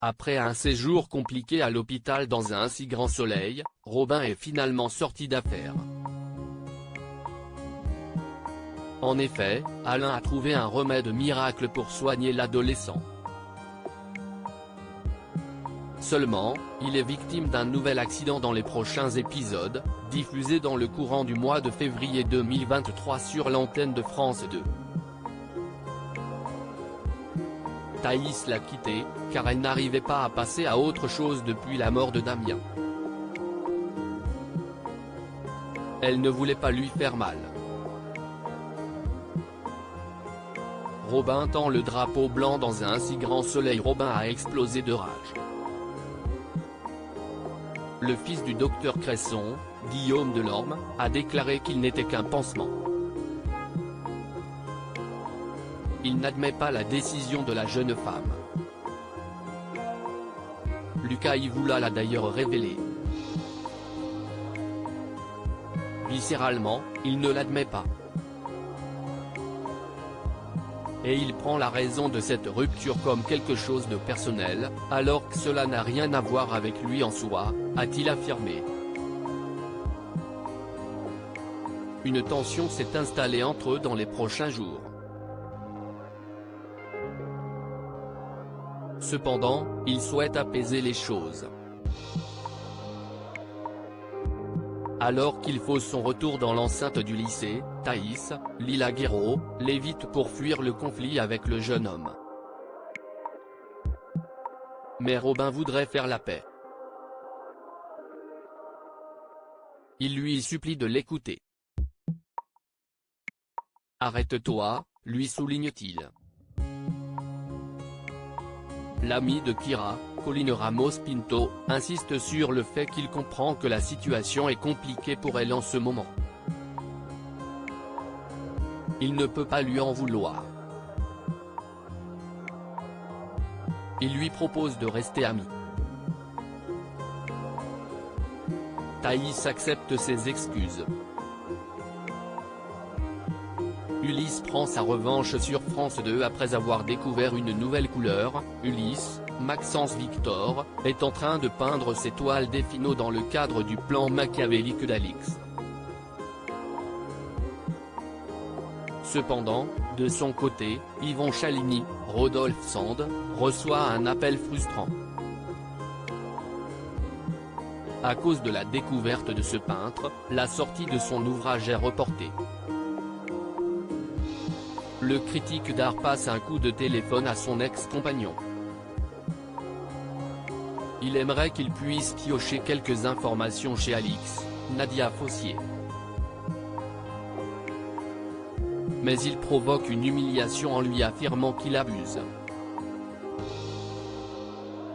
Après un séjour compliqué à l'hôpital dans un si grand soleil, Robin est finalement sorti d'affaire. En effet, Alain a trouvé un remède miracle pour soigner l'adolescent. Seulement, il est victime d'un nouvel accident dans les prochains épisodes, diffusés dans le courant du mois de février 2023 sur l'antenne de France 2. Thaïs l'a quitté, car elle n'arrivait pas à passer à autre chose depuis la mort de Damien. Elle ne voulait pas lui faire mal. Robin tend le drapeau blanc dans un si grand soleil. Robin a explosé de rage. Le fils du docteur Cresson, Guillaume Delorme, a déclaré qu'il n'était qu'un pansement. Il n'admet pas la décision de la jeune femme. Lucas Ivoula l'a d'ailleurs révélé. Viscéralement, il ne l'admet pas. Et il prend la raison de cette rupture comme quelque chose de personnel, alors que cela n'a rien à voir avec lui en soi, a-t-il affirmé. Une tension s'est installée entre eux dans les prochains jours. Cependant, il souhaite apaiser les choses. Alors qu'il fausse son retour dans l'enceinte du lycée, Thaïs, Lila Guéraud, l'évite pour fuir le conflit avec le jeune homme. Mais Robin voudrait faire la paix. Il lui supplie de l'écouter. « Arrête-toi », lui souligne-t-il. L'ami de Kira, Colline Ramos Pinto, insiste sur le fait qu'il comprend que la situation est compliquée pour elle en ce moment. Il ne peut pas lui en vouloir. Il lui propose de rester amis. Thaïs accepte ses excuses. Ulysse prend sa revanche sur France 2 après avoir découvert une nouvelle couleur. Ulysse, Maxence Victor, est en train de peindre ses toiles d'Effinot dans le cadre du plan machiavélique d'Alix. Cependant, de son côté, Yvon Chaligny, Rodolphe Sand, reçoit un appel frustrant. À cause de la découverte de ce peintre, la sortie de son ouvrage est reportée. Le critique d'art passe un coup de téléphone à son ex-compagnon. Il aimerait qu'il puisse piocher quelques informations chez Alix, Nadia Fossier. Mais il provoque une humiliation en lui affirmant qu'il abuse.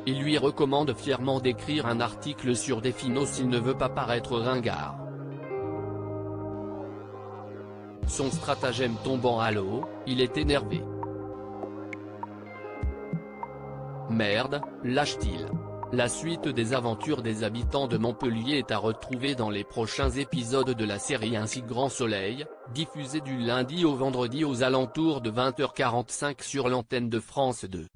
Il lui recommande fièrement d'écrire un article sur Effinot s'il ne veut pas paraître ringard. Son stratagème tombant à l'eau, il est énervé. Merde, lâche-t-il. La suite des aventures des habitants de Montpellier est à retrouver dans les prochains épisodes de la série Un si grand soleil, diffusée du lundi au vendredi aux alentours de 20h45 sur l'antenne de France 2.